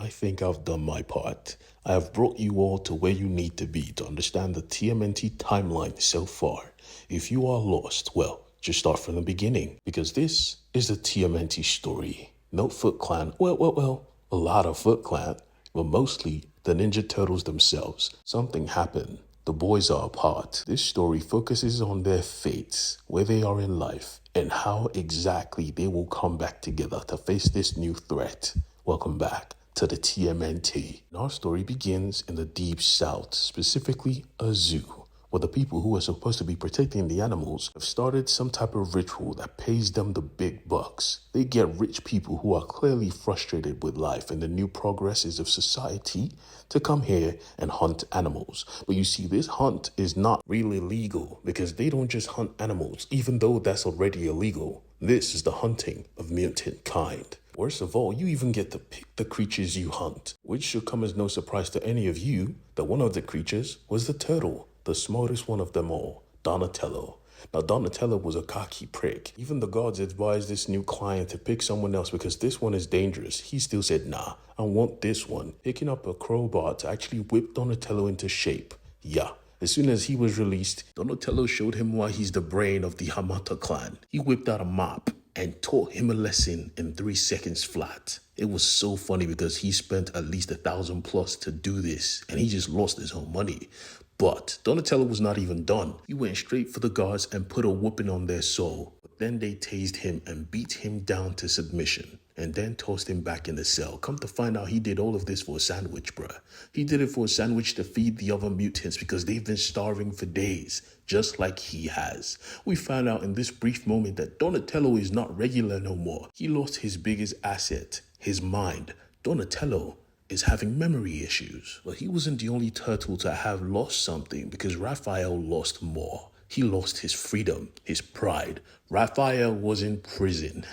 I think I've done my part. I have brought you all to where you need to be to understand the TMNT timeline so far. If you are lost, well, just start from the beginning, because this is the TMNT story. No Foot Clan, well, a lot of Foot Clan, but mostly the Ninja Turtles themselves. Something happened. The boys are apart. This story focuses on their fates, where they are in life, and how exactly they will come back together to face this new threat. Welcome back to the TMNT. And our story begins in the Deep South, specifically a zoo, where the people who are supposed to be protecting the animals have started some type of ritual that pays them the big bucks. They get rich people who are clearly frustrated with life and the new progresses of society to come here and hunt animals. But you see, this hunt is not really legal because they don't just hunt animals, even though that's already illegal. This is the hunting of mutant kind. Worst of all, you even get to pick the creatures you hunt, which should come as no surprise to any of you that one of the creatures was the turtle, the smartest one of them all, Donatello. Now, Donatello was a cocky prick. Even the gods advised this new client to pick someone else because this one is dangerous. He still said, nah, I want this one, picking up a crowbar to actually whip Donatello into shape. Yeah. As soon as he was released, Donatello showed him why he's the brain of the Hamata clan. He whipped out a mop and taught him a lesson in 3 seconds flat. It was so funny because he spent at least 1,000 plus to do this, and he just lost his own money. But Donatello was not even done. He went straight for the guards and put a whooping on their soul. But then they tased him and beat him down to submission, and then tossed him back in the cell. Come to find out, he did all of this for a sandwich, bruh. He did it for a sandwich to feed the other mutants because they've been starving for days, just like he has. We found out in this brief moment that Donatello is not regular no more. He lost his biggest asset, his mind. Donatello is having memory issues. But he wasn't the only turtle to have lost something, because Raphael lost more. He lost his freedom, his pride. Raphael was in prison.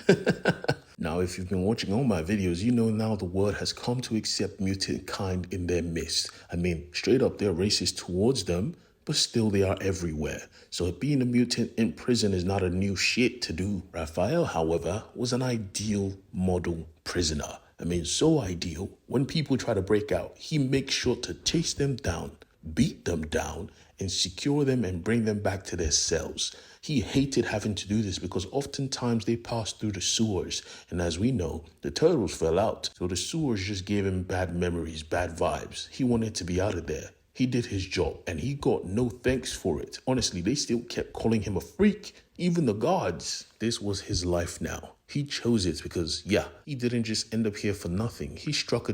Now, if you've been watching all my videos, you know now the world has come to accept mutant kind in their midst. I mean, straight up, they're racist towards them, but still they are everywhere. So being a mutant in prison is not a new shit to do. Raphael, however, was an ideal model prisoner. I mean, so ideal. When people try to break out, he makes sure to chase them down, beat them down, and secure them and bring them back to their cells. He hated having to do this because oftentimes they passed through the sewers. And as we know, the turtles fell out. So the sewers just gave him bad memories, bad vibes. He wanted to be out of there. He did his job and he got no thanks for it. Honestly, they still kept calling him a freak. Even the gods. This was his life now. He chose it because, yeah, he didn't just end up here for nothing. He struck a